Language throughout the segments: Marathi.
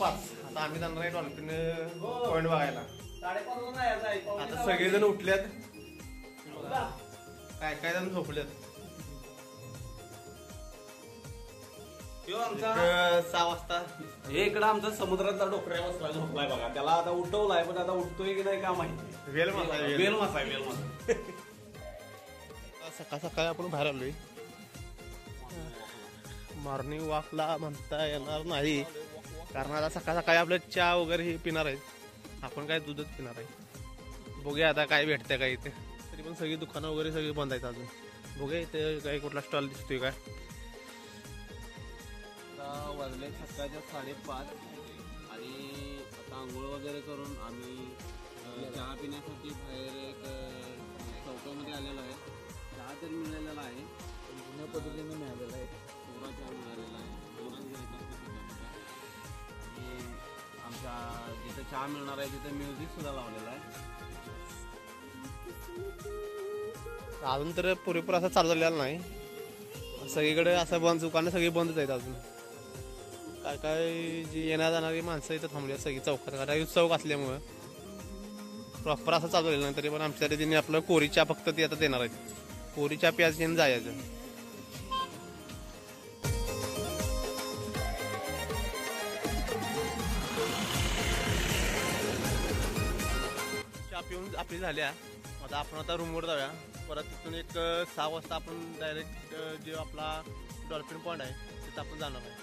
5:30 आता आम्ही जाणार आहे डॉल्फिन पॉइंट बघायला. आता सगळेजण उठल्यात, काय काय जण झोपल्यात. 6 वाजता हे इकडं आमचा समुद्राचा डोकऱ्या बसला झोपलाय बघा. त्याला आता उठवलाय पण आता उठतोय की नाही का माहिती. वेल मासा वेल मासा. सकाळ सकाळी आपण बाहेर आलोय. मॉर्निंग वॉकला म्हणता येणार नाही कारण आता सकाळ सकाळी आपलं चहा वगैरे हे पिणार आहे. आपण काय दूधच पिणार आहे. बघूया आता काय भेटतंय काय इथे. तरी पण सगळी दुकानं वगैरे सगळी बंद आहेत अजून. बघूया इथे काही कुठला स्टॉल दिसतोय काय. वाजले सकाळच्या 5:30 आणि आता आंघोळ वगैरे करून आम्ही चहा पिण्यासाठी बाहेर एक चौकामध्ये आलेलो आहे. चहा तरी मिळालेला आहे, जुन्या पद्धतीने मिळालेला आहे. कोरा चहा मिळालेला आहे. आणि आमच्या जिथं चहा मिळणार आहे तिथं म्युझिक सुद्धा लावलेलं आहे. अजून तर पुरेपूर असं चालू झालेलं नाही. सगळीकडे असं बंद, दुकानं सगळी बंदच आहेत अजून. काय काय जी येणार जाणारी माणसं इथं थांबली सगळी चौकात. कारण चौक असल्यामुळं प्रॉपर असं चालू झालेलं नाही. तरी पण आमच्या तिने आपलं कोरी चहा फक्त ती आता देणार आहेत. कोरी चहा प्यायची जायचं. चहा पिऊन आपली झाल्या. आता आपण आता रूमवर जाऊया. परत तिथून एक 6 वाजता आपण डायरेक्ट जे आपला डॉल्फिन पॉइंट आहे तिथं आपण जाणार आहे.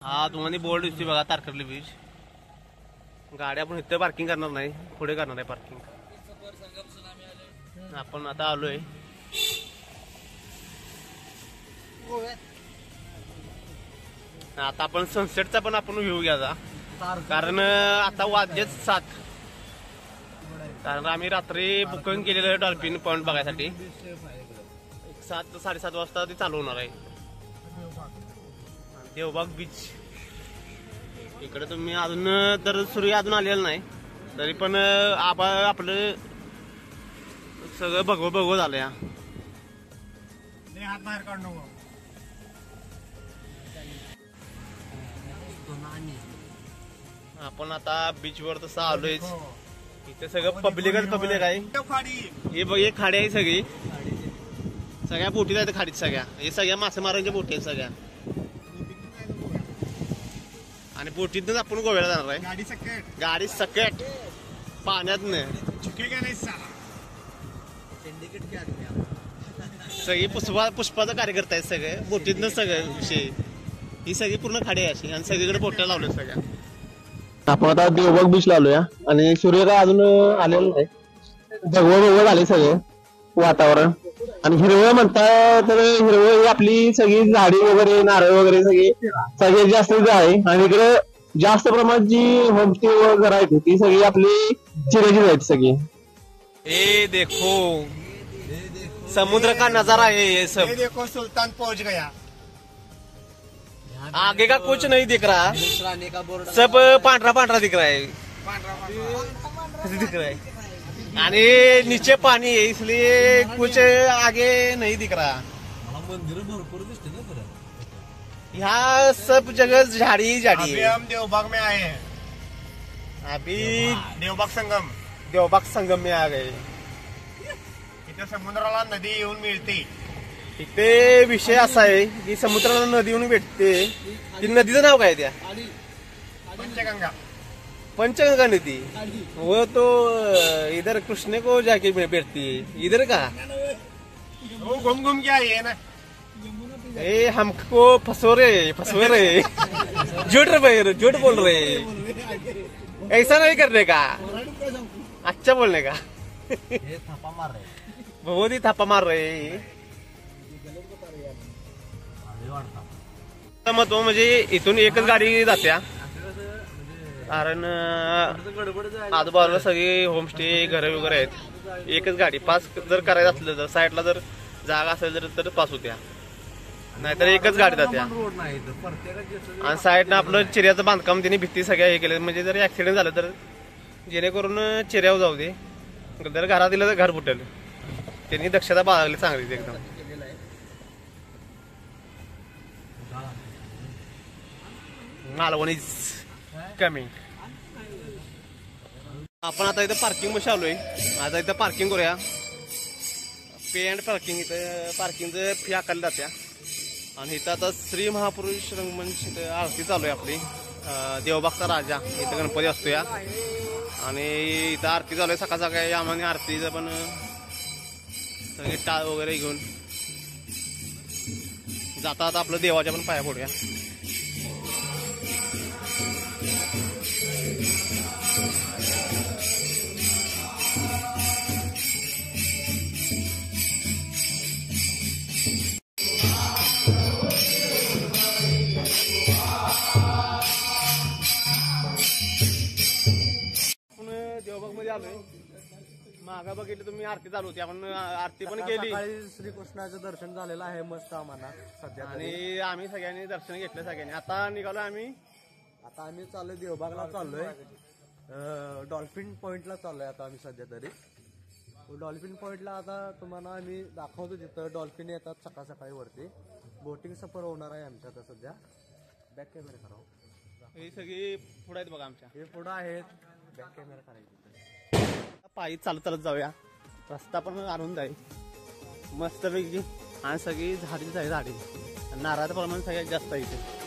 हा तुम्हाला बोर्ड दिसते बघा, तारकर्ली बीच. गाडी आपण इथे पार्किंग करणार नाही, पुढे करणार आहे पार्किंग. आपण आता आलोय. आता आपण सनसेटचा पण आपण व्ह्यू घ्यायचा कारण आता वाजलेत 7. कारण आम्ही रात्री बुकिंग केलेलं डॉल्फिन पॉइंट बघायसाठी. 7 साडेसात वाजता ते चालू होणार आहे. देवबाग बीच इकडे तुम्ही अजून तर सूर्य अजून आलेला नाही तरी पण आपलं सगळं भगवं झालंय. हात बाहेर काढू. आपण आता बीच वर तसं आलोय. इथे सगळं पब्लिक आहे. हे बघ एक खाडी आहे सगळी. सगळ्या बोटीत आहेत खाडीत सगळ्या. हे सगळ्या मासेमारांच्या बोटी आहेत सगळ्या. आणि बोटीतूनच आपण गोव्याला जाणार आहे. गाडी सकट पाण्यातनं सगळी पुष्पाचा कार्यकर्ता आहेत सगळे बोटीतनं सगळं विषय. ही सगळी पूर्ण खाडी आहे अशी आणि सगळीकडे बोट्या लावल्या सगळ्या. आपण आता देवबाग बीचला आलोया आणि सूर्य काय अजून आलेला नाही. भगवं झाले सगळे वातावरण. आणि हिरवळ म्हणता तर हिरवळ आपली सगळी झाडी वगैरे नारळ वगैरे सगळे जास्त आहे. आणि इकडे जास्त प्रमाणात जी होमस्टे वगैरे आहेत ती सगळी आपली चिऱ्याची आहेत सगळी. हे देखो समुद्र का नजारा है ये सब. ये देखो सुल्तान पहुंच गया. आगे का कुछ नहीं दिख रहा, सब पांढरा पांढरा दिख रहा है. दिख रहा है आणि नीचे पानी है इसलिए कुछ आगे नहीं दिख रहा. मंदिर भरपूर दिसते ना परत. यहाँ सब जगह झाड़ी झाड़ी. अभी हम देवबाग में आए हैं. अभी देवबाग संगम में आ गए. इथे समुद्राला नदी येऊन मिळते. इथे विषय असा आहे की समुद्राला नदी येऊन भेटते. ती नदीचं नाव काय त्या? पंचगंगा नदी. वो तो इधर कृष्ण को जाके बैठती है. इधर का वो घूम के आई है ना. ए हमको फंसो रहे झूठ बोल रहे. ऐसा नहीं करने का, अच्छा बोलने का. थापा मार रहे, बहुत ही थापा मार रहे. महत्व म्हणजे इथून एकच गाडी जात्या कारण आजूबाजूला सगळी होमस्टे घरं वगैरे आहेत. एकच गाडी पास जर करायचं असलं तर साईडला जर जागा असेल तर पास होत्या, नाहीतर एकच गाडी जात्या. आणि साईडनं आपलं चिऱ्याचं बांधकाम त्यांनी भित्ती सगळ्या हे केलं म्हणजे जर ऍक्सिडेंट झालं तर जेणेकरून चिऱ्यावर जाऊ दे जर घरात दिलं तर घर फुटेल. त्यांनी दक्षता बाळगली चांगली एकदम. Malvan is coming. आपण आता इथं पार्किंग बस आलोय. आता इथं पार्किंग करूया. पे अँड पार्किंग. इथं पार्किंगचं फी आकारली जात्या. आणि इथं आता श्री महापुरुष रंगमंच इथं आरती चालू आहे आपली. देवबागचा राजा इथं गणपती असतो या. आणि इथं आरती चालू आहे सकाळ सकाळी. आम्हाला आरतीचं पण सगळे टाळ वगैरे घेऊन जाता आता आपलं देवाच्या पण पाया पडूया. देवबाग मध्ये आलोय. मागा बघितलं तुम्ही आरती चालू होती. आपण आरती पण केली. श्रीकृष्णाचं दर्शन झालेलं आहे मस्त आम्हाला सध्या. आणि आम्ही सगळ्यांनी दर्शन घेतलं सगळ्यांनी. आता निघालो आम्ही. आता आम्ही चाललोय देवबागला चाललोय. डॉल्फिन पॉइंटला चाललोय आता आम्ही सध्या तरी. डॉल्फिन पॉइंटला आता तुम्हाला आम्ही दाखवतो. तिथं डॉल्फिन येतात सकाळ सकाळी वरती. बोटिंग सफर होणार आहे आमच्या आता सध्या. बॅक कॅमेरा करावं. ही सगळी पुढे आहेत बघा आमच्या. हे पुढं आहेत. बॅक कॅमेरा करायचं. पायी चालत चालत जाऊया. रस्ता पण आनंद आहे मस्तपैकी. आणि सगळी झाडीच आहे. झाडी नारळाचं प्रमाण सगळ्यात जास्त आहे इथे.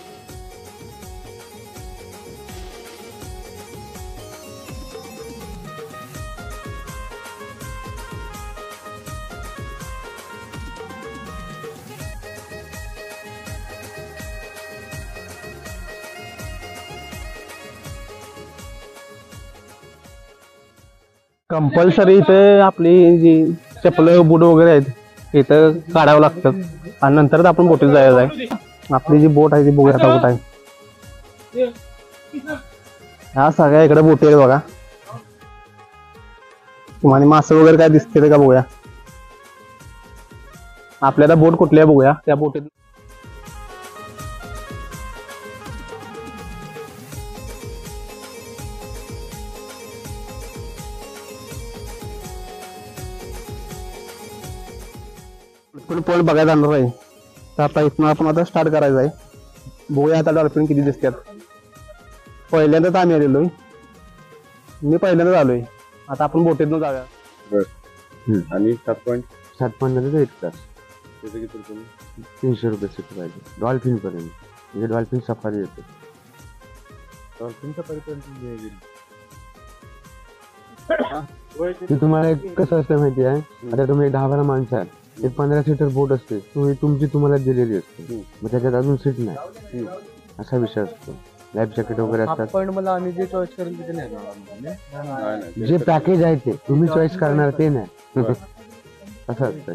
कंपल्सरी इथं आपली जी चप्पल बूट वगैरे आहेत इथं काढावं लागतं. आणि नंतरच आपण बोटीत जायचं आहे. आपली जी बोट आहे ती बघूया आता कुठं आहे. ह्या सगळ्या इकडे बोटी आहेत बघा. तुम्हाला मासे वगैरे काय दिसते का बघूया. आपल्याला बोट कुठल्या बघूया त्या बोटीत. पॉईंट बघायला जाणार आहे. तर आता इथून आपण आता स्टार्ट करायचं आहे. बघूया आता डॉल्फिन किती दिसतात. पहिल्यांदाच आम्ही आलेलोय. मी पहिल्यांदाच आलोय. आता आपण बोटीतून जाऊया. आणि 7.7 एक तास. 300 रुपये सीट पाहिजे डॉल्फिन पर्यंत. म्हणजे डॉल्फिन सफारी येते. डॉल्फिन सफारी पर्यंत तुम्हाला कसं असतं माहिती आहे. आता तुम्ही 10-12 माणसं आहे. एक 15 सीटर बोट असते. तुमची तुम्हाला दिलेली असते. मग त्याच्यात अजून सीट नाही असा विषय असतो. लाईफ जॅकेट वगैरे असतात. पण मला आम्ही जे चॉईस करून तिथे नाही. जे पॅकेज आहे ते तुम्ही चॉईस करणार ते नाही असं असतं.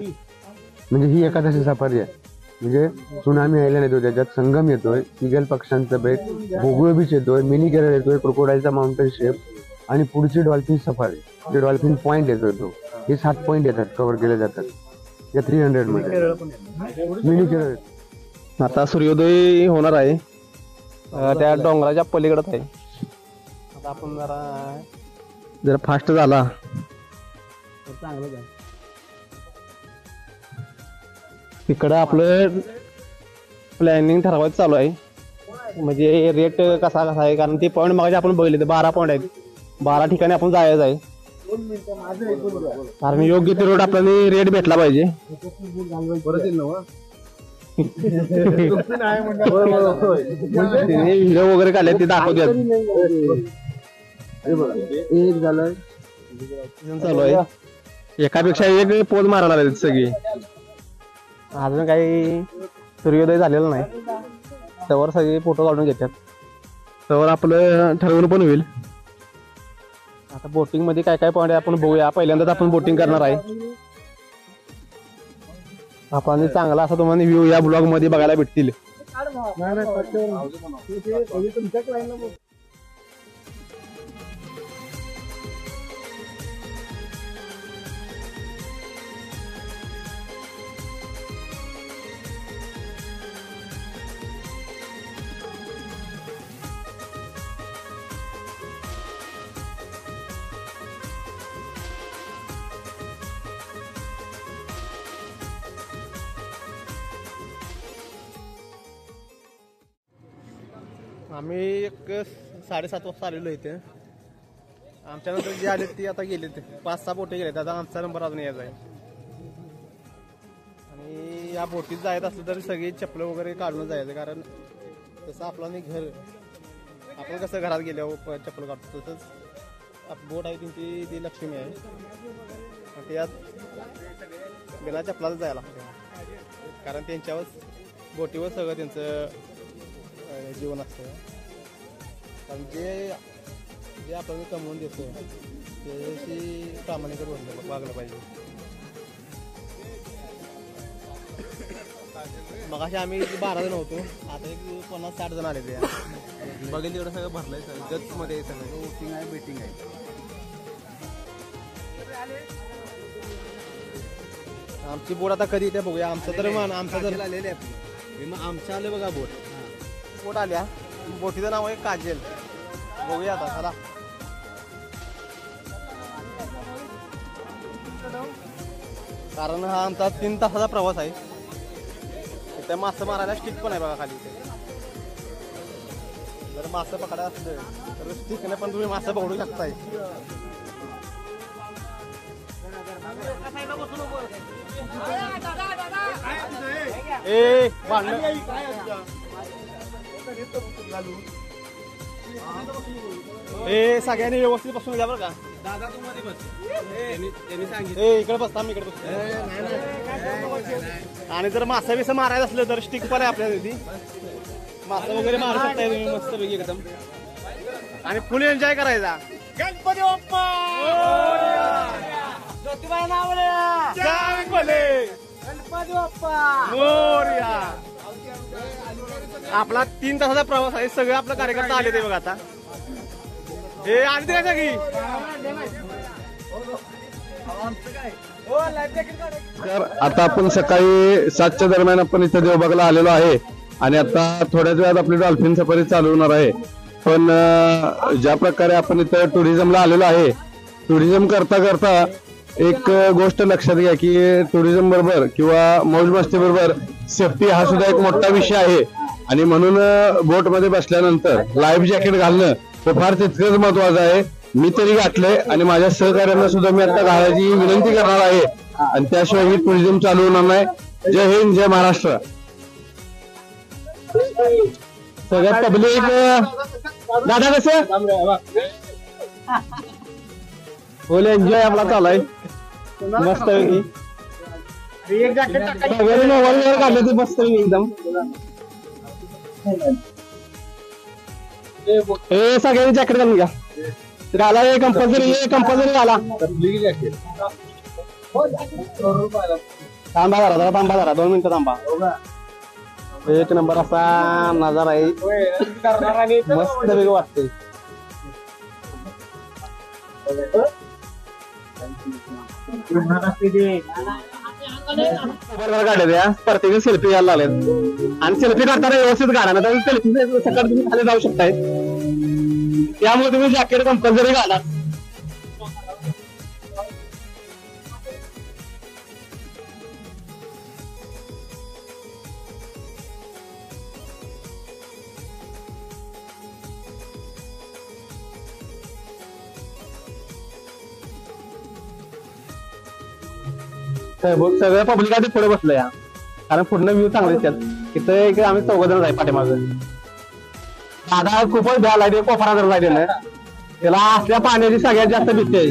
म्हणजे ही एकादशी सफारी आहे. म्हणजे सुनामी आयलंड येतो. त्याच्यात संगम येतोय. इगल पक्ष्यांचं बेट. भोगुळ बीच येतोय. मिनी केरळ येतोय. क्रोकोडाईलचा माउंटेन शेप. आणि पुढची डॉल्फिन सफारी. जे डॉल्फिन पॉइंट येतोय तो. हे 7 पॉइंट येतात कव्हर केले जातात या 300 मध्ये. मिनी केरळ. आता सूर्योदय होणार आहे. त्या डोंगराच्या पलीकडत आहे. आता आपण जरा फास्ट झाला तर चांगलं आहे. तिकडं आपलं प्लॅनिंग ठरवायचं चालू आहे. म्हणजे रेट कसा आहे. कारण ते पॉईंट मागे आपण बघितले 12 पॉईंट आहेत. 12 ठिकाणी आपण जायचं आहे. कारण योग्य ते रोड आपल्याला रेट भेटला पाहिजे. व्हिडिओ वगैरे काढले ते दाखवतात. चालू आहे. एकापेक्षा एक पोज मारणार आहेत सगळी. अजून काही सूर्योदय झालेला नाही. त्यावर सगळे फोटो काढून घेतात. त्यावर आपलं ठरवून पण होईल. आता बोटिंग मध्ये काय काय पॉईंट आपण बघूया. पहिल्यांदाच आपण बोटिंग करणार आहे. आपण चांगला असा तुम्हाला व्ह्यू या ब्लॉग मध्ये बघायला भेटतील. आम्ही एक 7:30 वाजता आलेलो इथे. आमच्यानंतर जे आले ते आता गेले, 5-6 बोटे गेले. आता आमचा नंबर अजून यायचा आहे. आणि या बोटीत जायचं असलं तरी सगळी चप्पल वगैरे काढून जायचं, कारण तसं आपलं नाही घर, आपण कसं घरात गेल्यावर चप्पल काढतो तसंच बोट आहे त्यांची ती लक्ष्मी आहे. त्यात बिना चप्पलाच जायला लागतं, कारण त्यांच्यावर बोटीवर सगळं त्यांचं जीवन असतं. कारण जे आपण कमवून देतो त्याशी प्रामाणिक वागलं पाहिजे. मग असे आम्ही 12 जण होतो, आता एक 50-60 जण आले. ते बघेल तेवढं सगळं भरलंय, गच मध्ये सगळं वोटिंग आहे, बेटिंग आहे. आमची बोट आता कधी येते बघूया. आमचं तर आमचं तर आलेले आमचं आलं बघा बोट आल्या. बोटीचं नाव आहे काजल. बघूया आता चला. कारण हा आमचा 3 तासाचा प्रवास आहे. इथे मासे मारायला स्टिक पण आहे बघा खाली. इथे जर मासे पकडायला असलं तर स्टिकने पण तुम्ही मासे पकडू शकताय. सगळ्यांनी व्यवस्थित बसून घ्या बरं का. दादा तू मध्ये बस. त्यांनी सांगितलं इकडे बसता, मी इकडे बसतो. आणि जर मासा बिसा मारायचं असलं तर स्टिक पण आहे आपल्या तिथे. मासा वगैरे मारू शकताय तुम्ही मस्त पैकी एकदम, आणि फुल एन्जॉय करायचा. गणपती बाप्पा ज्योतिबा नावल्या जय भोले, गणपती बाप्पा मोरया. आपला 3 तासाचा प्रवास आहे. सगळे आपलं कार्यकर्ता आले ते बघा. आता हे आले ते का की तर आता आपण सकाळी 7च्या दरम्यान आपण इथं देवबागला आलेलो आहे. आणि आता थोड्याच वेळात आपली डॉल्फिन सफारी चालू होणार आहे. पण ज्या प्रकारे आपण इथं टुरिझमला आलेलो आहे, टुरिझम करता करता एक गोष्ट लक्षात घ्या की टुरिझम बरोबर किंवा मौज मस्ती बरोबर सेफ्टी हा सुद्धा एक मोठा विषय आहे. आणि म्हणून बोट मध्ये बसल्यानंतर लाईफ जॅकेट घालणं हे फार तितकंच महत्वाचं आहे. मी तरी घातलंय आणि माझ्या सहकार्यांना सुद्धा मी आता घालायची विनंती करणार आहे. आणि त्याशिवाय ही टुरिझम चालू होणार नाही. जय हिंद, जय महाराष्ट्र. सगळ्यात पब्लिक दादा कसं फुल एन्जॉय आपला चालाय मस्त पैकी. सगळ्यांनी मोबाईल काढलं ते मस्त पैकी एकदम. हे सगळ्यांनी जॅकेट घालून घ्या. घाला हे कंपल्सरी घाला. थांबा जरा 2 मिनिटं थांबा. एक नंबर असा नजारा आहे, मस्त पैकी वाटते. काढले प्रत्येक सेल्फी घ्यायला लागले. आणि सेल्फी काढताना व्यवस्थित काढा ना, तर सेल्फी सकाळी तुम्ही खाली जाऊ शकताय. त्यामुळे तुम्ही जॅकेट कंपल्सरी घाला. सगळ्या पब्लिक आधी पुढे बसलं या, कारण पूर्ण व्ह्यू चांगले दिसतात. इथं आम्ही 4 जण आहे पाठीमाग. दादा खूपच भ्या लागते, कोपरा जर लागले त्याला असल्या पाण्याची सगळ्यात जास्त भीती आहे.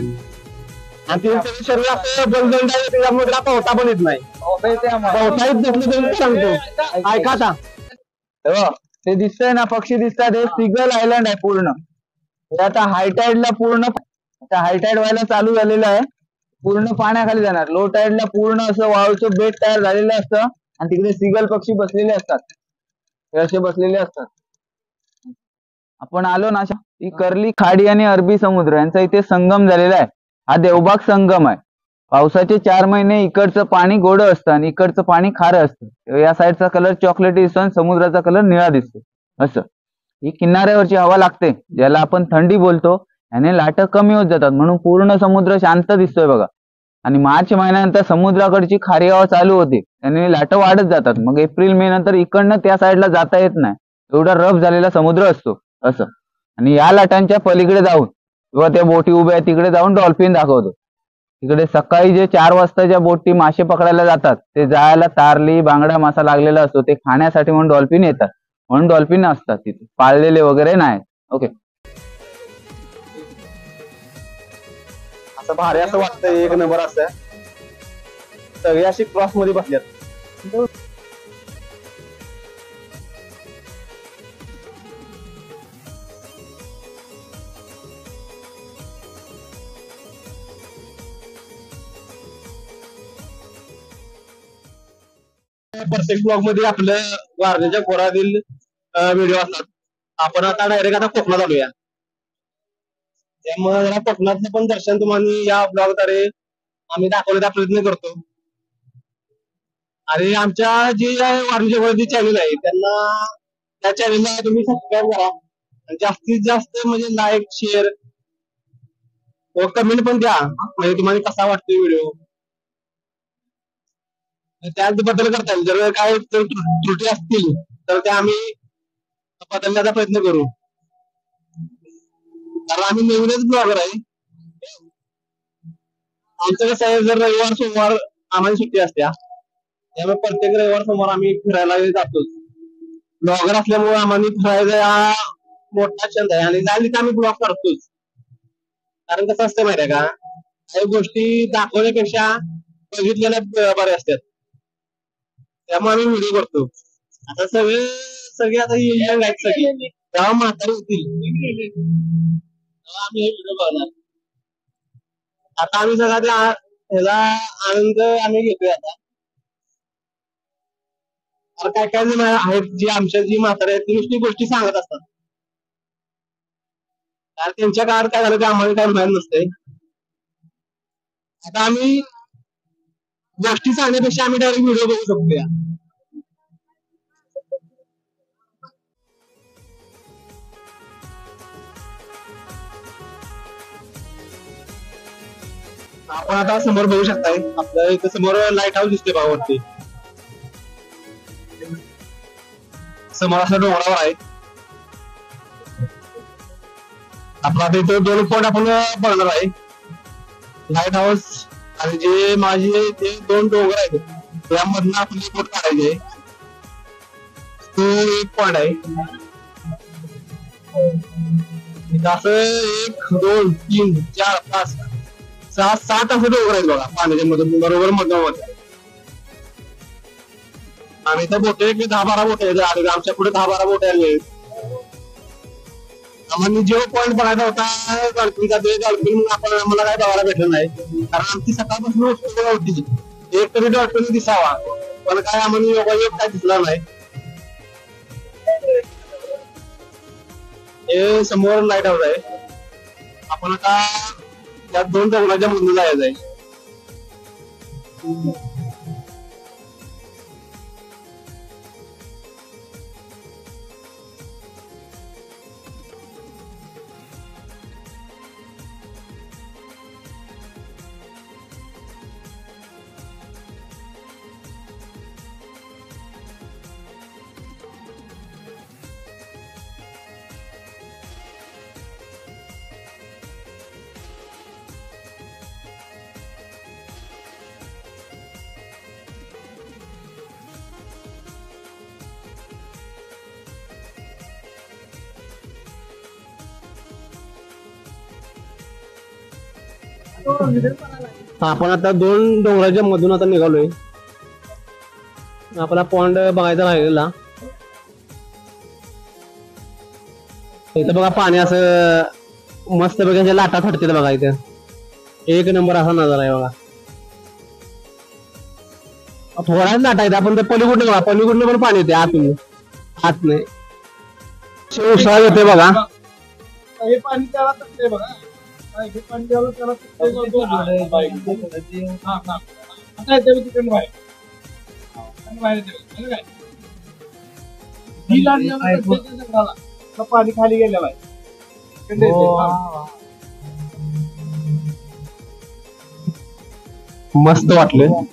आणि त्याचं शरीर असं जलदंड आहे, त्याच्यामुळे त्याला पोहता पण येत नाही. पोहता येत नसलं तरी सांगतो. ऐका आता ते दिसतंय ना, पक्षी दिसतात. हे सिगल आयलंड आहे पूर्ण. हे आता हायटाईडला पूर्ण हायटाईड व्हायला चालू झालेलं आहे. पूर्ण पाण्याखाली जाणार. लो टाईडला पूर्ण असं वाळूचं बेट तयार झालेलं असतं आणि तिकडे सिगल पक्षी बसलेले असतात. हे असे बसलेले असतात. आपण आलो ना, ही कर्ली खाडी आणि अरबी समुद्र यांचा इथे संगम झालेला आहे. हा देवबाग संगम आहे. पावसाचे 4 महिने इकडचं पाणी गोड असतं आणि इकडचं पाणी खारं असतं. या साईडचा कलर चॉकलेटी दिसतो आणि समुद्राचा कलर निळा दिसतो. असं ही किनाऱ्यावरची हवा लागते, ज्याला आपण थंडी बोलतो. याने लाट कमी होत जातात, म्हणून पूर्ण समुद्र शांत दिसतोय बघा. आणि मार्च महिन्यानंतर समुद्राकडची खारी हवा चालू होते, त्याने लाट वाढत जातात. मग एप्रिल मे नंतर इकडनं त्या साईडला जाता येत नाही. एवढा रफ झालेला समुद्र असतो असं. आणि या लाटांच्या पलीकडे जाऊन किंवा त्या बोटी उभ्या आहेत तिकडे जाऊन डॉल्फिन दाखवतो. तिकडे सकाळी जे 4 वाजता ज्या बोटी मासे पकडायला जातात ते जायला तारली बांगडा मासा लागलेला असतो ते खाण्यासाठी म्हणून डॉल्फिन येतात. म्हणून डॉल्फिन असतात तिथे, पाळलेले वगैरे नाही. ओके. असं भारी असं वाटतंय, एक नंबर असं सगळे अशी क्रॉस मध्ये बसल्यात. प्रत्येक ब्लॉग मध्ये आपलं वारण्याच्या खोऱ्यातील व्हिडिओ असतात. आपण आता डायरेक्ट आता कोकणात आलोया, त्यामुळे जरा कोकणातलं पण दर्शन तुम्हाला या ब्लॉगद्वारे आम्ही दाखवण्याचा प्रयत्न करतो. आणि आमच्या जे वारण्याच्या खोऱ्याचे चॅनल आहे त्यांना त्या चॅनलला तुम्ही सबस्क्राईब करा. जास्तीत जास्त म्हणजे लाईक शेअर व कमेंट पण द्या, म्हणजे तुम्हाला कसा वाटतो व्हिडिओ त्याबद्दल करता येईल. जर काय त्रुटी असतील तर त्या आम्ही बदलण्याचा प्रयत्न करू, कारण आम्ही नवीनच ब्लॉगर आहे. आमचं कसं आहे, जर रविवार सोमवार आम्हाला सुट्टी असत्या, त्यामुळे प्रत्येक रविवार सोमवार आम्ही फिरायला जातो. ब्लॉगर असल्यामुळे आम्हाला फिरायचा हा मोठा छंद आहे आणि जायला तर आम्ही ब्लॉग करतोच. कारण कसं असतं माहिती आहे का, काही गोष्टी दाखवण्यापेक्षा बघितलेल्या बऱ्या असतात, त्यामुळे आम्ही व्हिडिओ करतो. आता सगळे आता यंग आहेत, सगळे तेव्हा म्हातारे होतील तेव्हा आम्ही हे व्हिडिओ बघणार. आता आम्ही सगळा ह्याचा आनंद आम्ही घेतोय. आता काय काय जण आहेत जी आमच्या जी म्हातारे आहेत ती नुसती गोष्टी सांगत असतात, कारण त्यांच्या काळात काय झालं ते आम्हाला काय माहित नसतंय. आता आम्ही गोष्टी सांगण्यापेक्षा आम्ही डायरेक्ट व्हिडिओ बघू शकतो. आपण आता समोर बघू शकताय, आपल्या इथं समोर लाईट हाऊस दिसते बघा वरती, समोर असं डोंगरावर आहे. आपला आता इथं 2 पॉइंट आपण बघणार आहे, लाईट हाऊस आणि जे माझे ते 2 डोंगर आहेत त्यामधनं आपली बोट काढायची आहे. तो एक पॉइंट आहे. असं 1 2 3 4 5 6 7 असं डोंगर आहेत बघा पाण्याच्या मधून बरोबर मध्ये. आम्ही तर बोटे 10-12 बोटे आहेत, आमच्या पुढे 10-12 बोटे आले. आम्हाला जो पॉइंट बघायचा होता डॉल्फिनचा ते डॉल्फिन आम्हाला काय बघायला भेटलं नाही, कारण आमची सकाळपासून उत्सुकता होती एक तरी डॉल्फिन दिसावा, पण काय आम्हाला योगायोग काय दिसला नाही. हे समोर लाईट हाऊस आहे. आपण आता त्या 2 डोंगराच्या मधून जायचं आहे. आपण आता 2 डोंगराच्या मधून आता निघालोय. आपला पॉइंट बघायचा राहिलेला. इथं बघा पाणी असं मस्त बघायच्या लाटा फडते बघा, इथं एक नंबर असा नजारा आहे बघा. थोडाच लाटा आहेत, आपण पलीकडनं बघा, पलीकडनं पण पाणी येते आतून, आत नाही उसळा येते बघा. हे पाणी त्याला तसले बघा, हे पाणी त्याला त्याला आता येते तिकडे बाहेर बाहेर पाणी खाली गेलेलं आहे. मस्त वाटलं.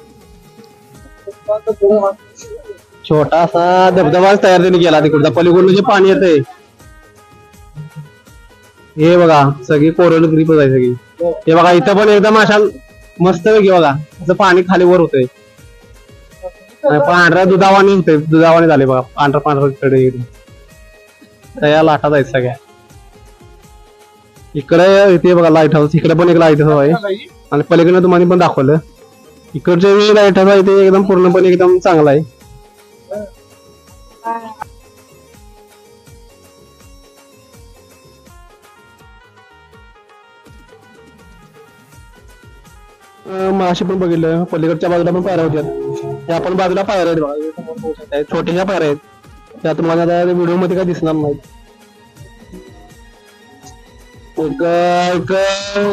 छोटा असा धबधबाच तयार त्यांनी केला तिकडचा पलीकडून जे पाणी येतंय हे बघा सगळी कोरल ग्रीपच आहे सगळी. हे बघा इथं पण एकदम अशा मस्त पैकी बघा असं पाणी खाली वर होतंय आणि पांढऱ्या दुधावाने होते दुधावाने झाले बघा पांढरा पांढरा कडे त्या लाटा जायचं सगळ्या. इकडे इथे बघा लाईट हाऊस इकडे पण एक लाईट हाऊस आहे आणि पलीकडे तुम्हाला पण दाखवलं इकडचे लाईट हाऊस आहे ते एकदम पूर्णपणे एकदम चांगला आहे. माशी पण बघितलं पलीकडच्या बाजूला पण पायऱ्या होत्या त्या पण बाजूला पायऱ्या आहेत बघा छोट्याशा पायऱ्या आहेत त्या तुम्हाला व्हिडिओ मध्ये काय दिसणार नाही. एक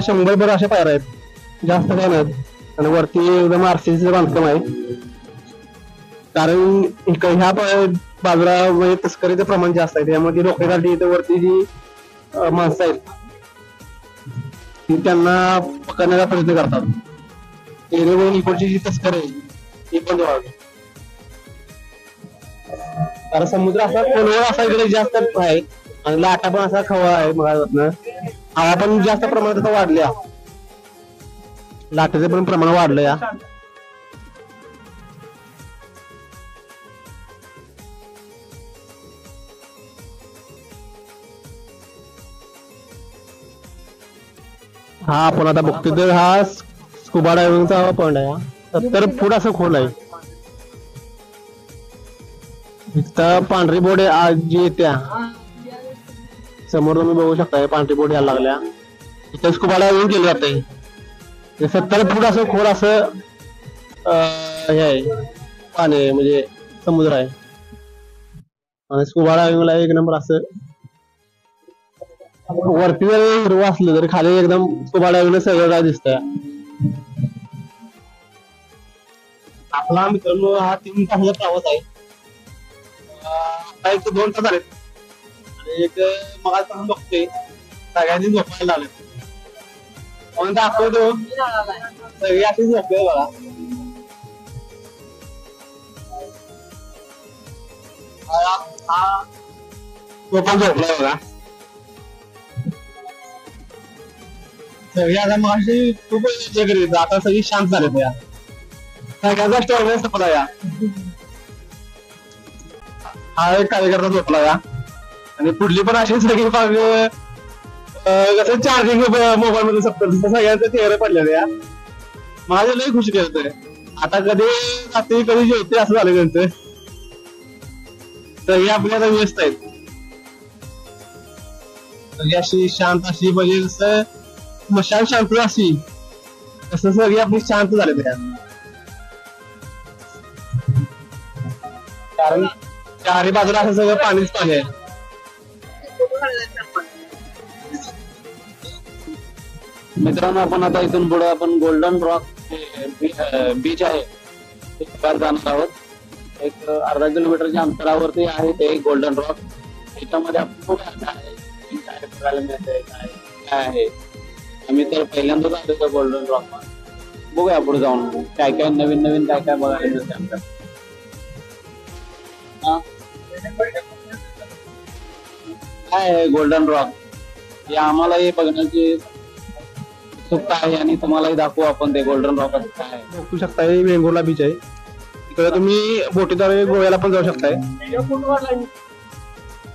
100 अशा पायऱ्या आहेत जास्त काय नाहीत आणि वरती एकदम आरसीसीचं बांधकाम आहे कारण ह्या बाजूला म्हणजे तस्करीचं प्रमाण जास्त आहे त्यामध्ये रोखण्यासाठी इथे वरती जी माणसं आहेत ती त्यांना पकडण्याचा प्रयत्न करतात. इकडची जी तस्कर आहे ती पण व्हावी कारण समुद्र असा खोलवर असा इकडे जास्त आहे आणि लाटा पण असा खवा आहे मग हवा पण जास्त प्रमाणात आता वाढल्या लाटेचं पण प्रमाण वाढलं या. हा आपण आता बघतोय तर हा स्कुबा डायव्हिंगचा पॉइंट आहे 70 फूट असं खोल आहे. इथं पांढरी बोट जी येत्या समोर तुम्ही बघू शकता पांढरी बोट यायला लागल्या इथं स्कुबा डायव्हिंग केलं जातंय 70 फूट असं खोल असं हे आहे पाणी म्हणजे समुद्र आहे आणि स्कुबा डायव्हिंगला एक नंबर असं वरती जरी हिरवं असलं तरी खाली एकदम स्कुबा डायव्हिंग सगळं काय दिसतंय. आपला मित्रांनो हा 3 तासाचा प्रवास आहे आता 2 तास झाले आणि एक मग आपण बघतोय सगळ्यांनी झोपायला लागले म्हणून दाखवतो सगळी अशी झोपले बघा. तो पण झोपलाय बघा सगळी आता मग खूप करीत आता सगळी शांत झाले त्या सगळ्याचा स्टोर संपला या. हा एक कार्यकर्ता झोपला या आणि पुढली पण अशी सगळी बाग कसं चार्जिंग मोबाईल मध्ये सगळ्यांचे चेहरे पडलेले या माझ्या लई खुशी केलं आता कधी रात्री कधी जेवते असं झालं त्यांचं सगळी आपली आता व्यस्त आहेत सगळी अशी शांत अशी म्हणजे जसं मशाल शांत अशी तसं सगळी आपली शांत झाले त्या कारण चारी बाजूला असं सगळं पाणीच पाणी आहे. मित्रांनो आपण आता इथून पुढे आपण गोल्डन रॉक बीच आहे तिथे जाणार आहोत एक अर्धा किलोमीटरच्या अंतरावरती आहे ते गोल्डन रॉक त्याच्यामध्ये आपण काय बघायला मिळतंय काय आहे. आम्ही तर पहिल्यांदाच आलो त्या गोल्डन रॉक बघूया पुढे जाऊन काय काय नवीन नवीन काय काय बघायला मिळतं आमच्या काय आहे गोल्डन रॉक हे आम्हालाही बघण्याची उत्सुकता आहे आणि तुम्हालाही दाखवू आपण ते गोल्डन रॉक काय आहे. बघू शकताय वेंगुर्ला बीच आहे इकडे तुम्ही बोटीद्वारे गोव्याला पण जाऊ शकताय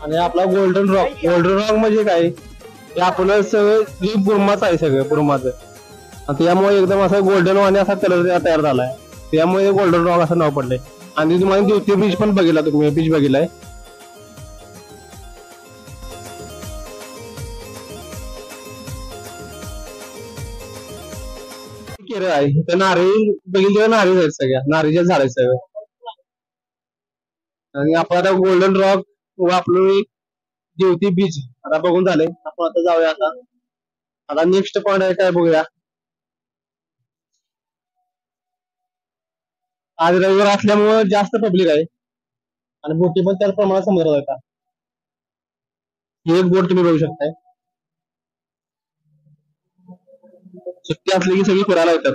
आणि आपला गोल्डन रॉक म्हणजे काय हे आपलं सगळं बुरमाच आहे सगळं बुरमाचं त्यामुळे एकदम असं गोल्डन वाणी असा कलर तयार झालाय त्यामुळे गोल्डन रॉक असं नाव पडलंय. आणि तुम्हाला ज्योती बीच पण बघितला तुम्ही बीच बघितलाय केरळ आहे तर नारळी बघितलं नारळी आहेत सगळ्या नारळीच्या झाड आहेत सगळं आणि आपण आता गोल्डन रॉक व आपलं ज्योती बीच आता बघून झाले आपण आता जाऊया आता नेक्स्ट पॉइंट आहे काय बघूया. आज रविवार असल्यामुळे जास्त पब्लिक आहे आणि बोटी पण त्याच प्रमाणात समुद्रात येतात. ही एक बोट तुम्ही बघू शकताय सुट्टी असली की सगळी फिरायला येतात.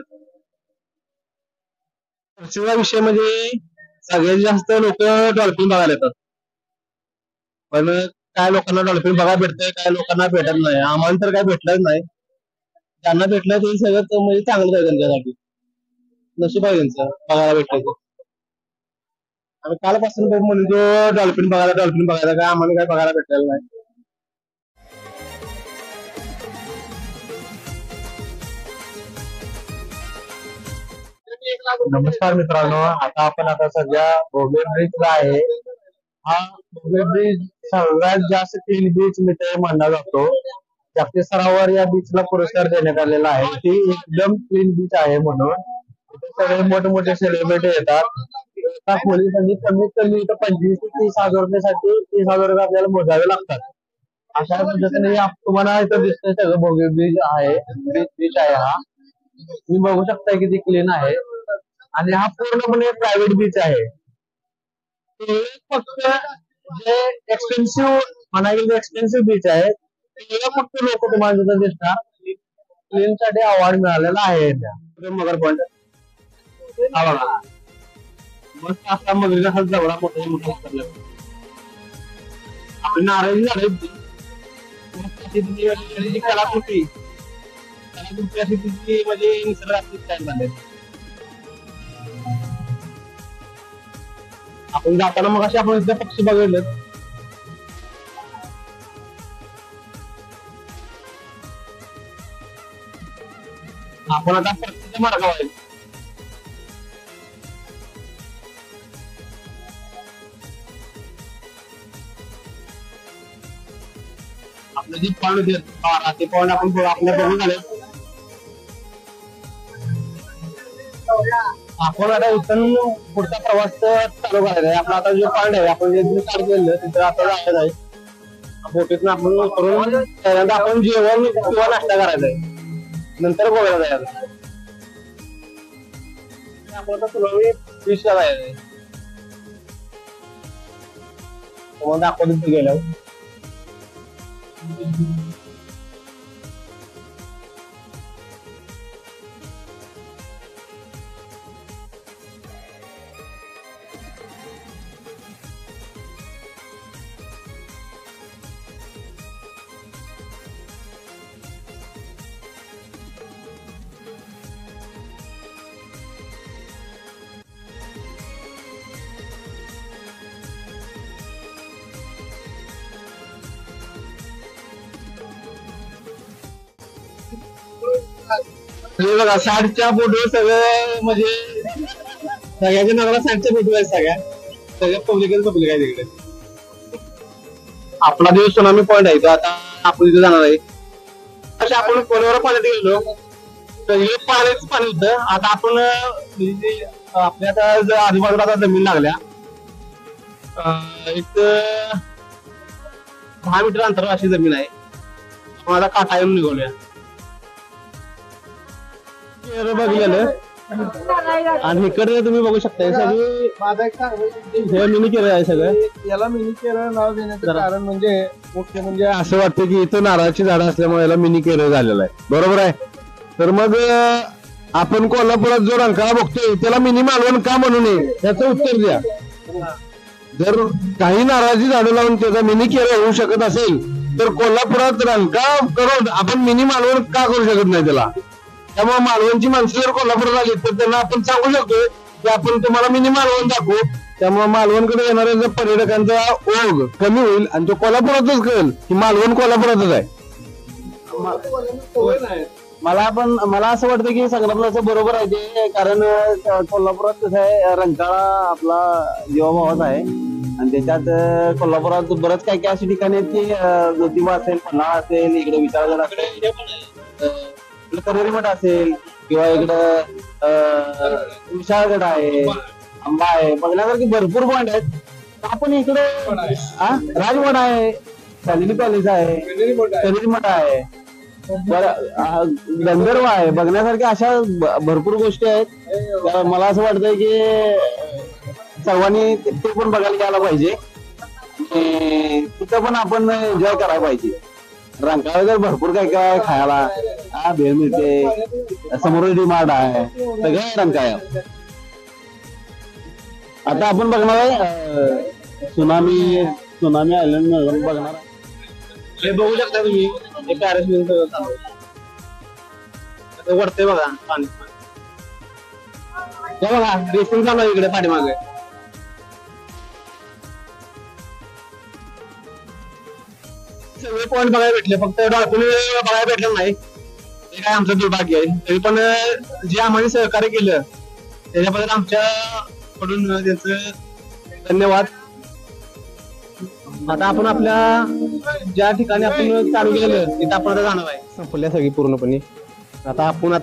चर्चेचा विषय म्हणजे सगळ्यात जास्त लोक डॉल्फिन बघायला येतात. पण काय लोकांना डॉल्फिन बघायला भेटतंय, काय लोकांना भेटत नाही. आम्हाला तर काय भेटलंच नाही. त्यांना भेटलं ते सगळं म्हणजे चांगलं आहे त्यांच्यासाठी. नशीब आहे त्यांचं बघायला भेटलं. आणि कालपासून म्हणजे डॉल्फिन बघायला काय आम्हाला काय बघायला भेटलेलं नाही. नमस्कार मित्रांनो, आता सध्या भोगे ब्रिजला आहे. हा भोगे ब्रिज सगळ्यात जास्त क्लीन बीच मित्र मानला जातो. जागतिक स्तरावर या बीचला पुरस्कार देण्यात आलेला आहे. ती एकदम क्लीन बीच आहे म्हणून इथे सगळे मोठे सेलिब्रिटी येतात. एका पोलिसांनी कमीत कमी इथं 25 ते 30,000 रुपयासाठी 30,000 रुपये आपल्याला मोजावे लागतात. अशा पद्धतीने तुम्हाला इथं दिसतंय सगळं भोगे ब्रिज आहे. बीच आहे हा. तुम्ही बघू शकता किती क्लीन आहे. आणि हा पूर्णपणे प्रायव्हेट बीच आहे. फक्त जे एक्सपेन्सिव्ह म्हणायला एक्सपेन्सिव्ह बीच आहे फक्त लोक तुम्हाला तिथं दिसणार. क्लीन साठी अवॉर्ड मिळालेला आहे. मगर पॉइंट हा बघा मस्त असा मगरीचा हा जवळा मोठा आपली नारळी झाड कलाकृती अशी तिची म्हणजे निसर्गात तयार झाले. आपण जाताना मग असे आपण इथले पक्षी बघितले. आपण आता परतीच्या मार्गावर आहे. आपलं जे पॉइंट होते ते पॉइंट आपण आपल्या बघून आले. आपण आता इथून पुढचा प्रवास चालू करायचा आहे. आपला आता जो पॉइंट आहे आपण जे चालू केलं तिथं आता जायचं आहे. बोटीतून आपण करून त्यानंतर आपण जेवण किंवा नाश्ता करायचा आहे. नंतर गोव्याला जायचं. आपण आता तुला बीचला जायचं आहे. तुम्हाला दाखवतो तिथे गेल्यावर. हे बघा साठच्या बोटवर सगळं म्हणजे सगळ्याच्या नगरा साठच्या बोटवर आहे. सगळ्या पब्लिक आहे तिकडे. आपला दिवस सुनामी पॉइंट आहे. आता आपण तिथे जाणार आहे. अशा आपण कोणावर पाण्यात गेलो तर हे पाणी होतं. आता आपण आपल्या आता आजूबाजूला आता जमीन लागल्या एक 10 मीटर अंतरावर अशी जमीन आहे. आपण आता काटा येऊन निघवल्या. बघलेलं आणि इकडे तुम्ही बघू शकता सगळी माझा एक सांग मिनी केरळ आहे सगळं. याला मिनी केरळ नाव देण्याचं कारण म्हणजे मुख्य म्हणजे असं वाटतं की इथं नारळाची झाडं असल्यामुळे याला मिनी केरळ झालेलं आहे. बरोबर आहे. तर मग आपण कोल्हापुरात जो रंकाळा बघतोय त्याला मिनी मालवण का म्हणू नये याचं उत्तर द्या. जर काही नारळाची झाडं लावून त्याचा मिनी केरळ होऊ शकत असेल तर कोल्हापुरात रंकाळा करून आपण मिनी मालवण का करू शकत नाही त्याला. त्यामुळे मालवणची माणसं जर कोल्हापुरात आली तर त्यांना आपण सांगू शकतो की आपण तुम्हाला मिनी मालवण दाखवू. त्यामुळे मालवणकडे येणाऱ्या पर्यटकांचा ओघ कमी होईल आणि तो कोल्हापुरातच कळेल की मालवण कोल्हापुरातच आहे. मला असं वाटतं की संग्रामलाचं बरोबर आहे ते. कारण कोल्हापुरात कसं आहे रंकाळा आपला जीवाभावाचा आहे आणि त्याच्यात कोल्हापुरात बरंच काही काही अशी ठिकाणी आहेत की ज्योतिबा असेल, पन्हाळा असेल, इकडे विचारगड असेल, कनेरी मठ असेल किंवा इकडं विशाळगड आहे, आंबा आहे, बघण्यासारखी भरपूर पॉइंट आहेत. आपण इकडे राजवाडा आहे, शालिनी पॅलेस आहे, कनेरी मठ आहे, गंधर्व आहे, बघण्यासारख्या अशा भरपूर गोष्टी आहेत. मला असं वाटतंय की सर्वांनी ते पण बघायला गेला पाहिजे. तिथं पण आपण एन्जॉय करायला पाहिजे. रंकाळा भरपूर काय काय खायला भेळ मिळते, समोर डी मार्ट आहे, सगळं रंकाळा. आता आपण बघणार आहे सुनामी आयलंड बघणार आहे. हे बघू शकता तुम्ही हे पॅराशूट सगळं चालू आहे. आता वरते बघा पाणी हे बघा रेसिंग चालू आहे इकडे पाठीमागे. सगळे पॉईंट बघायला भेटले फक्त डॉल्फिन बघायला भेटलं नाही हे काय आमचं दुर्भाग्य आहे. तरी पण जे आम्हाला सहकार्य केलं त्याच्याबद्दल आमच्याकडून त्यांचं धन्यवाद. आता आपण आपल्या ज्या ठिकाणी आपण चालू केलेलं तिथं आपण आता जाणार आहे. संपल्या सगळी पूर्णपणे. आता आपण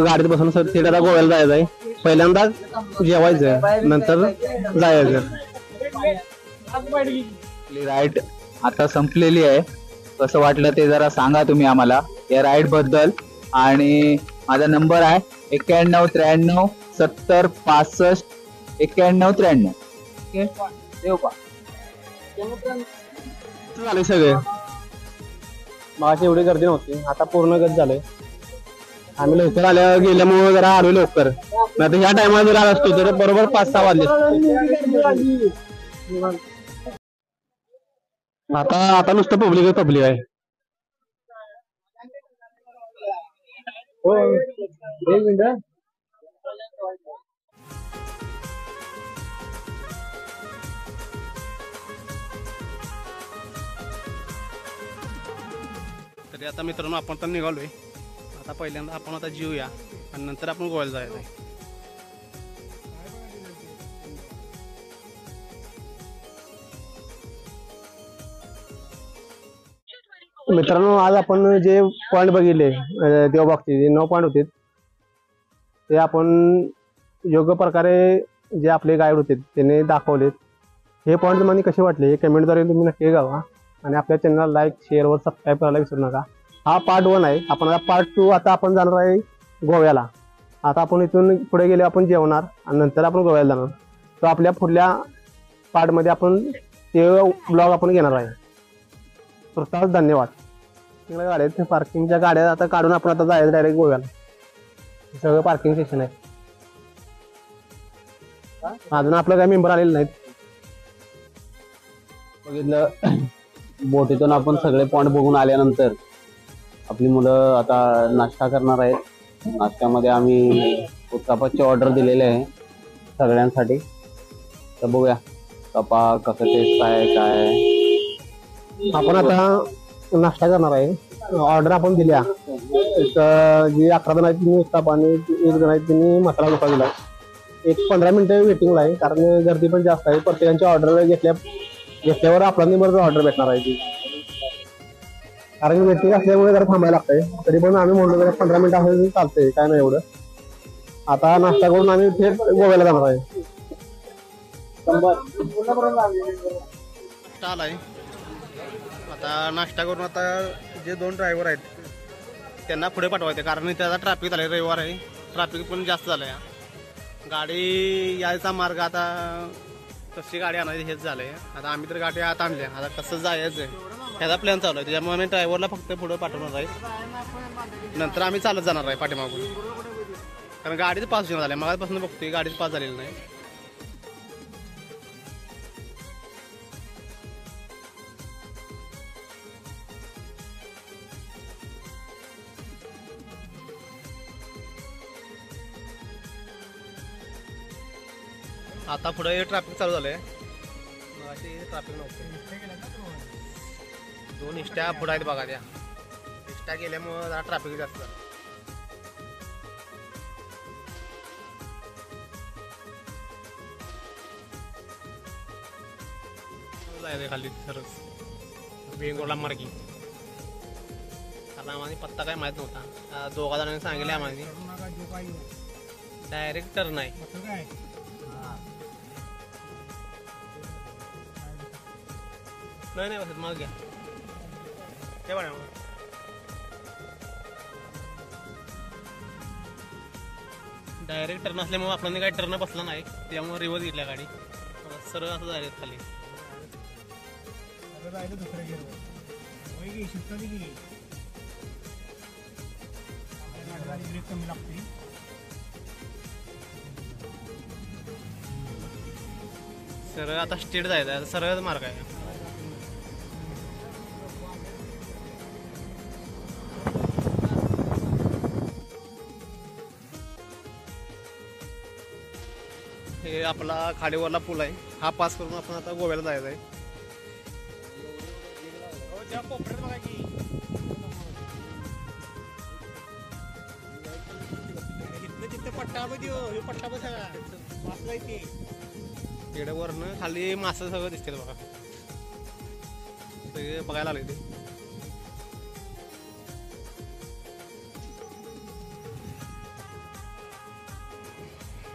गाडीत बसून थेट आता गोव्याला जायचं आहे. पहिल्यांदा जेवायचं नंतर जायचं. राईड आता संपलेली आहे. कसं वाटलं ते जरा सांगा तुम्ही आम्हाला या राईड बद्दल. आणि माझा नंबर आहे 91 93 70 65 91 93. देऊ का झाले सगळे मागाशी एवढी गर्दी नव्हती आता पूर्ण गर्दी झालंय. आम्ही लवकर गेल्यामुळे जरा आलो लवकर नाही तर ह्या टायमाला जर आलो असतो तर बरोबर 5-6 वाजले. आता नुसतं पब्लिक आहे. तरी आता मित्रांनो आपण तर निघालोय. आता पहिल्यांदा आपण आता जेऊया आणि नंतर आपण गोव्याला जायचं आहे. मित्रांनो आज आपण जे पॉइंट बघितले देवबागचे जे 9 पॉइंट होते ते आपण योग्य प्रकारे जे आपले गाईड होते त्यांनी दाखवलेत. हे पॉइंट तुम्हाला कसे वाटले हे कमेंटद्वारे तुम्ही नक्की गावा आणि आपल्या चॅनलला लाईक शेअर वर सबस्क्राईब करायला विसरू नका. हा पार्ट 1 आहे. आपण आता पार्ट 2 आता आपण जाणार आहे गोव्याला. आता आपण इथून पुढे गेले आपण जेवणार आणि नंतर आपण गोव्याला जाणार. तो आपल्या पुढल्या पार्टमध्ये आपण ते ब्लॉग आपण घेणार आहे. प्रसाद धन्यवाद. गाड्या पार्किंगच्या गाड्या आता काढून आपण आता जायचं डायरेक्ट गोव्याला. सगळं पार्किंग सेक्शन आहे. अजून आपलं काही मेंबर आलेले नाहीत. बघितलं बोटीतून आपण सगळे पॉइंट बघून आल्यानंतर आपली मुलं आता नाश्ता करणार आहेत. नाश्त्यामध्ये आम्ही उत्तापाची ऑर्डर दिलेली आहे सगळ्यांसाठी. तर बघूया कपा कसं टेस्ट आहे काय. आपण आता नाश्ता करणार आहे. ऑर्डर आपण दिल्या जी 11 जण आहेत त्यांनी उत्ताप आणि 1 जण आहेत त्यांनी मसाला डोसा दिला. एक 15 मिनिटं वेटिंगला आहे कारण गर्दी पण जास्त आहे. प्रत्येकाची ऑर्डर घेतल्यावर आपल्याला बरोबर ऑर्डर भेटणार आहे ती. कारण वेटिंग असल्यामुळे जरा थांबायला लागतंय. तरी पण आम्ही म्हणलो जरा 15 मिनिटं असं चालतंय काय नाही एवढं. आता नाश्ता करून आम्ही थेट गोव्याला जाणार आहे. आता नाश्ता करून आता जे 2 ड्रायव्हर आहेत त्यांना पुढे पाठवायचे कारण त्याचा ट्रॅफिक झालं. रविवार आहे ट्रॅफिक पण जास्त झालंय. गाडी यायचा मार्ग आता कशी गाडी आणायची हेच झालंय. आता आम्ही तर गाडी आत आणल्या. आता कसं जायचं आहे ह्याचा प्लॅन चालू आहे. त्याच्यामुळे आम्ही ड्रायव्हरला फक्त पुढे पाठवणार आहे. नंतर आम्ही चालत जाणार आहे पाठीमागून कारण गाडीचं पास जेवण झालं. मगापासून बघतोय गाडीचं पास झालेलं नाही. आता पुढे ट्रॅफिक चालू झालंय. ट्रॅफिक नव्हतं. 2 इष्ट्या पुढे आहेत बघा. त्या इष्ट्या गेल्यामुळे जरा ट्रॅफिक जास्त झालं. जायचं खाली सरस वेंगोला मार्गी. कारण आम्हाला पत्ता काय माहित नव्हता. 2 जणांनी सांगितले आम्हाला डायरेक्ट टर्न आहे. नाही बसत मग घ्या काय बघा. डायरेक्ट टर्न असल्यामुळे आपल्याला काही टर्न बसला नाही त्यामुळे रिवर्स घेतल्या गाडी सरळ असं जायला खाली. सरळ आता स्ट्रेट जायचं आहे, सरळ मार्ग आहे. हे आपला खाडीवरला पूल आहे, हा पास करून आपण आता गोव्याला जायचं आहे. तिकडे वरनं खाली मासे सगळं दिसते बघा, सगळे बघायला आले ते.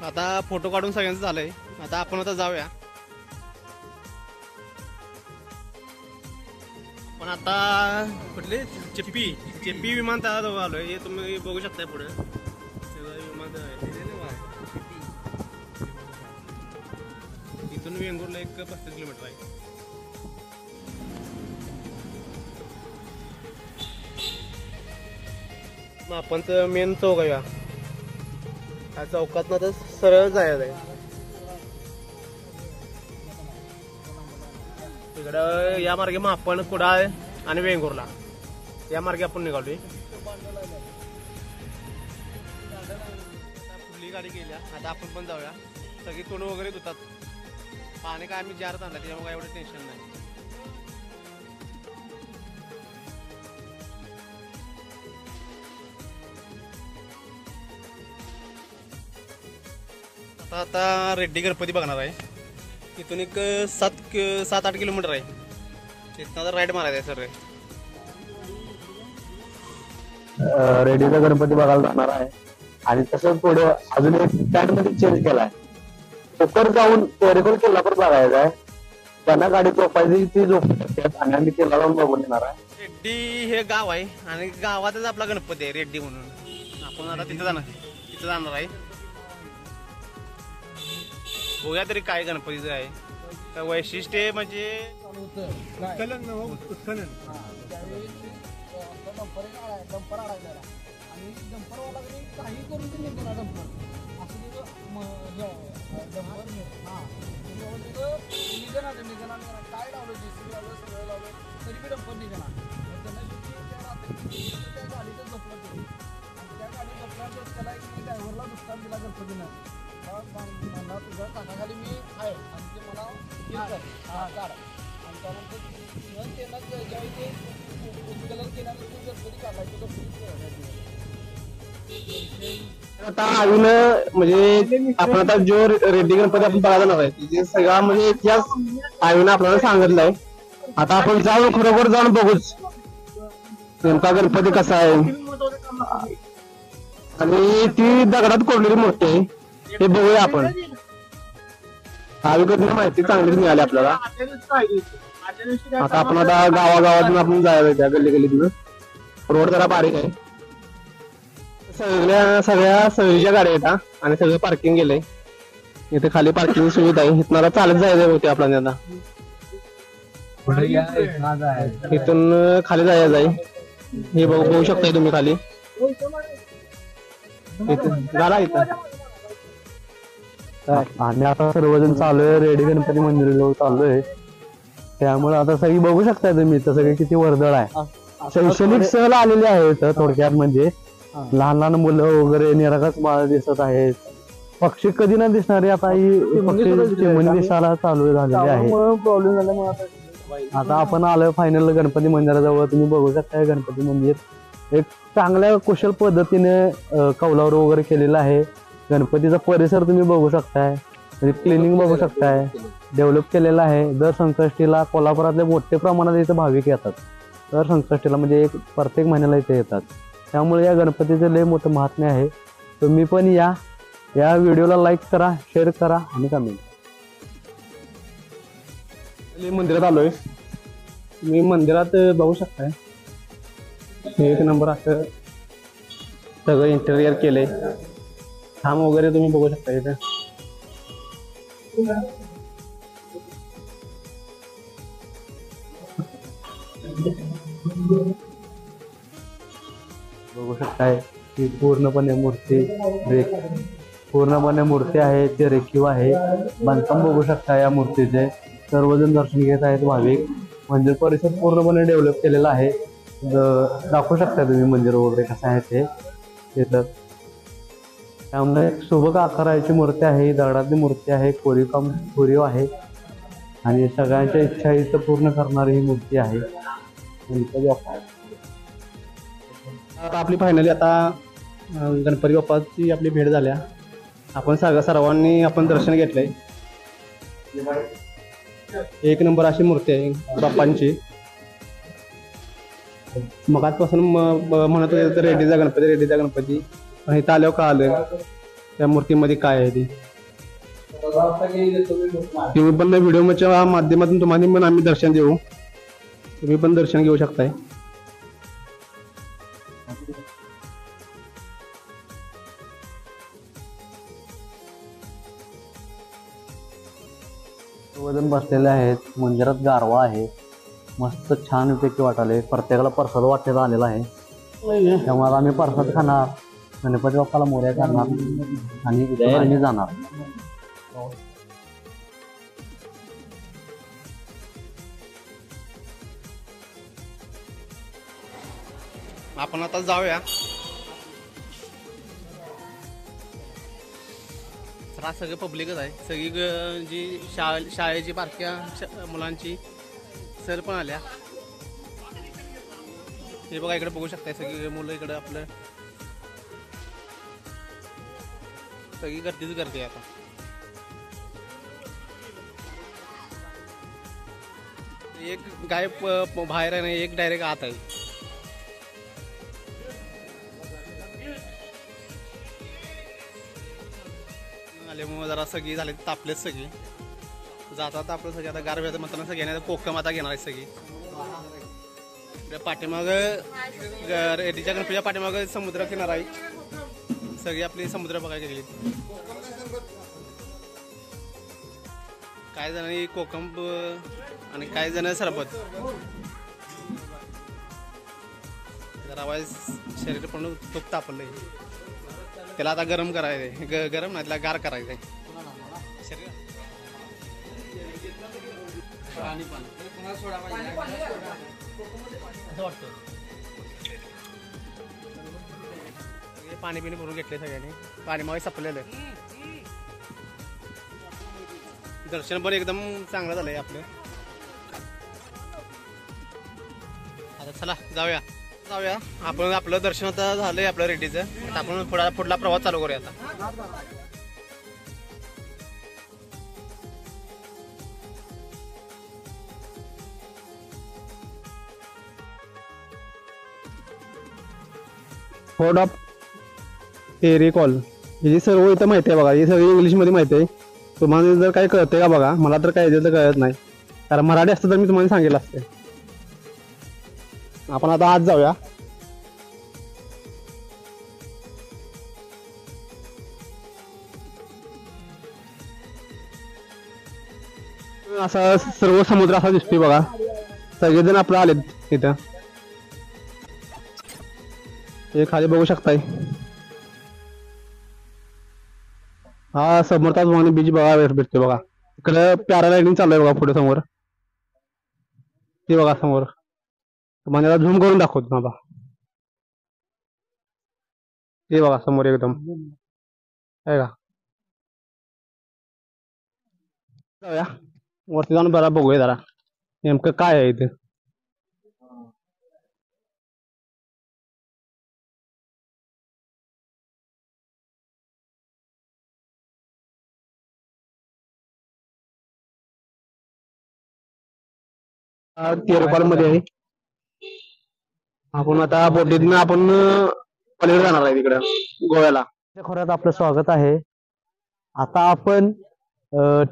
आता फोटो काढून सगळ्यांचं झालंय, आता आपण आता जाऊया. पण आता कुठले चिप्पी विमानतळाजवळ आलोय, हे तुम्ही बघू शकताय पुढे विमानतळ आहे. इथून वेंगुर्ला 35 किलोमीटर आहे. मग आपण तर मेन चौक आहे, या चौकात ना तर सरळ जायचं आहे. इकडं या मार्गे मग आपण कुडाळ आणि वेंगुर्ला या मार्गे आपण निघालोय. पुढली गाडी गेल्या, आता आपण पण जाऊया. सगळी तोंड वगैरे धुतात, पाणी काय आम्ही जारत आणला त्याच्यामुळे काय एवढं टेन्शन नाही. आता रेड्डी गणपती बघणार आहे. इथून एक 7-8 किलोमीटर आहे. तिथं आता राईड मारायचं आहे सर. रेड्डीचा गणपती बघायला जाणार आहे. आणि तसंच पुढे अजून एक स्टँड मध्ये चेंज केलाय, उपर जाऊन तेरेकोल किल्ला पण बघायचा आहे. त्यांना गाडी झोपायची ती झोपतात आणि आम्ही किल्ला जाऊन बघून येणार आहे. रेड्डी हे गाव आहे आणि गावातच आपला गणपती आहे रेड्डी म्हणून. आपण आता तिथं जाणार आहे. बघूया तरी काय गणपतीचं आहे. तर वैशिष्ट्य म्हणजे खाली मी आहे आणि ते मला काढ आणि त्यानंतर ज्यावेळी ते कलर केल्यानंतर गणपती काढायचं. आता अजून म्हणजे आपण आता जो रेड्डी गणपती आपण बघायला जाणार आहे तिथे सगळा म्हणजे इतिहास आईनं आपल्याला सांगितलाय. आता आपण जाऊ खरोखर जाऊन बघूच नेमका गणपती कसा आहे. आणि ती दगडात कोरलेली मूर्ती आहे, हे बघूया आपण. आवीकडनं माहिती चांगलीच मिळाली आपल्याला. आता आपण आता गावागावातून आपण जायचं त्या गल्ली गल्लीतून. रोड जरा बारीक आहे, सगळ्या सहलीच्या गाड्या येतात आणि सगळं पार्किंग केलंय. इथे खाली पार्किंग सुविधा आहे. इथं चालत जायचं होते आपल्याला. इथून खाली जायचं आहे, हे बघू शकताय तुम्ही खाली. झाला इथं आम्ही आता सर्वजण चालूय रेड्डी गणपती मंदिराजवळ चाललोय. त्यामुळे आता सगळी बघू शकताय तुम्ही इथं सगळी किती वर्दळ आहे. शैक्षणिक सहल आलेली आहेत थोडक्यात. म्हणजे लहान लहान मुलं वगैरे निरागस बाळ दिसत आहेत. पक्षी कधी न दिसणारे आता ही पक्षी चिमणी दिसायला चालू झालेली आहे. प्रॉब्लेम झाल्यामुळे आता आपण आलोय फायनल गणपती मंदिराजवळ. तुम्ही बघू शकताय गणपती मंदिर एक चांगल्या कुशल पद्धतीने कौलावर वगैरे केलेलं आहे. गणपतीचा परिसर तुम्ही बघू शकताय, म्हणजे क्लिनिंग बघू शकताय, डेव्हलप केलेला आहे. दर संकष्टीला कोल्हापुरातले मोठ्या प्रमाणात इथे भाविक येतात. दर संकष्टीला म्हणजे एक प्रत्येक महिन्याला इथे येतात. त्यामुळे या गणपतीचं लय मोठं महात्म्य आहे. तुम्ही पण या व्हिडिओला लाईक करा, शेअर करा आणि कमेंट. मंदिरात आलोय. मी मंदिरात बघू शकताय एक नंबर असं सगळं इंटेरियर केलंय. खांब वगैरे तुम्ही बघू शकता इथे. बघू शकताय ही पूर्णपणे मूर्ती ब्रेक पूर्णपणे मूर्ती आहे ते रेखीव आहे. बांधकाम बघू शकता या मूर्तीचे. सर्वजण दर्शन घेत आहेत भाविक. मंदिर परिसर पूर्णपणे डेव्हलप केलेला आहे. दाखवू शकता तुम्ही मंदिर वगैरे कसं आहे ते तिथं. त्यामुळे सुबक आकाराची मूर्ती आहे, दगडातली मूर्ती आहे, कोरीव आहे आणि सगळ्यांच्या इच्छा इथं पूर्ण करणारी ही मूर्ती आहे. आता आपली फायनली आता गणपती बाप्पाची आपली भेट झाल्या. आपण सर्वांनी आपण दर्शन घेतलंय. एक नंबर अशी मूर्ती आहे बाप्पांची. मग आजपासून म्हणत होते तर रेड्डीचा गणपती पण इथं आल्यावर का आलं त्या मूर्तीमध्ये काय आहे ती. तुम्ही पण व्हिडिओच्या माध्यमातून तुम्हाला पण आम्ही दर्शन देऊ. तुम्ही पण दर्शन घेऊ शकताय. सर्वजण बसलेले आहेत. मंदिरात गारवा आहे. मस्त छान पैकी वाटाले. प्रत्येकाला प्रसाद वाटायला आलेला आहे. त्यामुळे आम्ही प्रसाद खाणार, गणपती बाप्पाला मोरया करणार आणि इथून आम्ही जाणार. आपण आता जाऊया. तर सगळं पब्लिकच आहे. सगळी जी शाळेची बारक्या मुलांची सर पण आल्या. हे बघा इकडे बघू शकताय सगळी मुलं इकडे आपलं सगळी गर्दीच गर्दी आहे आता. एक गाय बाहेर आहे ना, एक डायरेक्ट आत आहे. आल्यामुळे जरा सगळी झाली तापलेच सगळी. जातात आपलं सगळी आता गार व्याज म्हणताना सगळ्यांना कोकम आता घेणार आहे सगळी. पाठीमाग रेड्डीच्या गणपतीच्या पाठीमाग समुद्र किनारा आहे. सगळी आपली समुद्र बघायला गेली. काही जणांनी कोकम आणि काही जण सरबत. जरा वाईज शरीर पण खूप तापलंय. त्याला आता गरम करायचंय. गरम नाही, त्याला गार करायचंय शरीर. पाणी पिणी भरून घेतले सगळ्यांनी. पाणी मागे संपलेलं. दर्शन पण एकदम चांगलं झालंय आपलं. आता चला जाऊया. आपण आपलं दर्शन आता झालंय आपलं रेड्डीचं. आता आपण पुढला प्रवास चालू करूया आता. फोर्ट ऑफ टेरिकॉल ही सर्व इथं माहिती आहे बघा. ही सगळी इंग्लिशमध्ये माहिती आहे. तुम्हाला जर काही कळतंय का बघा. मला तर काही तर कळत नाही, कारण मराठी असतं तर मी तुम्हाला सांगितलं असते. आपण आता आज जाऊया. असा सर्व समुद्र असा दिसतोय बघा. सगळेजण आपलं आलेत इथं. हे खाली बघू शकताय. हा समोरचाच म्हणून बीच बघा भेटतोय बघा. इकडे पॅराग्लायडिंग चालू आहे बघा पुढे समोर. ते बघा समोर. तुम्हाला झूम करून दाखवतो बाबा. ते बघा समोर एकदम आहे का. जाऊया वरती जाऊन बरा बघूया जरा नेमकं काय आहे इथे. तेरपाल मध्ये आहे. आपण आता बोटीतनं आपण पलीकडे जाणार आहे तिकडे गोव्याला. खोऱ्यात आपलं स्वागत आहे. आता आपण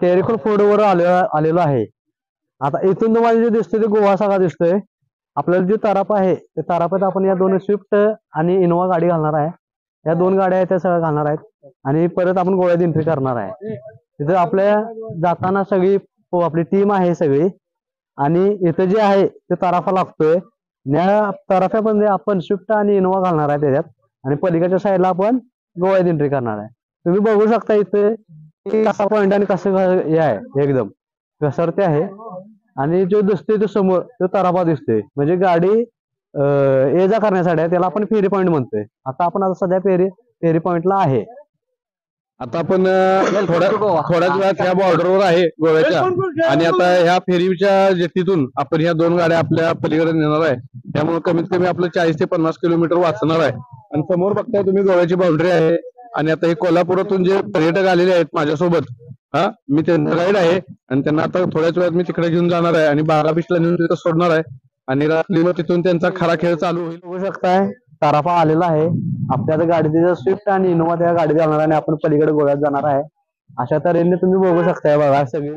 टेरिकॉल फोर्टवर आलेलो आहे. आता इथून तुम्हाला जे दिसतोय ते गोवा सगळा दिसतोय. आपल्याला जे ताराप आहे ते तारापात आपण या दोन स्विफ्ट आणि इनोवा गाडी घालणार आहे. या दोन गाड्या आहेत त्या सगळ्या घालणार आहेत आणि परत आपण गोव्यात एंट्री करणार आहे. तिथे आपल्या जाताना सगळी आपली टीम आहे सगळी. आणि इथं जे आहे ते ताराफा लागतोय. या ताराफ्यामध्ये आपण स्विफ्ट आणि इनोवा घालणार आहे त्याच्यात आणि पलीकडच्या साईडला आपण गोव्यात एंट्री करणार आहे. तुम्ही बघू शकता इथे कसा पॉइंट आणि कसं हे आहे एकदम घसरते आहे. आणि जो दिसतोय तो समोर तो तराफा दिसतोय म्हणजे गाडी ये जा करण्यासाठी आहे, त्याला आपण फेरी पॉईंट म्हणतोय. आता सध्या फेरी पॉईंटला आहे. आता आपण थोड्याच वेळात ह्या बॉर्डरवर आहे गोव्याच्या. आणि आता ह्या फेरीच्या जेटीतून आपण ह्या 2 गाड्या आपल्या पलीकडे नेणार आहे. त्यामुळे कमीत कमी आपलं 40 ते 50 किलोमीटर वाचणार आहे. आणि समोर बघताय तुम्ही गोव्याची बाउंड्री आहे. आणि आता हे कोल्हापुरातून जे पर्यटक आलेले आहेत माझ्यासोबत, मी त्यांचा गाईड आहे आणि त्यांना आता थोड्याच वेळात मी तिकडे घेऊन जाणार आहे आणि बागा बीचला नेऊन तिथं सोडणार आहे. आणि रात्री मग तिथून त्यांचा खरा खेळ चालू होईल. बघू शकताय तारापा आलेला आहे. आपल्या गाडी तिथं स्विफ्ट आणि इनोवा त्या गाडी जाणार आणि आपण पलीकडे गोव्यात जाणार आहे. अशा तऱ्हेने तुम्ही बघू शकताय बघा सगळे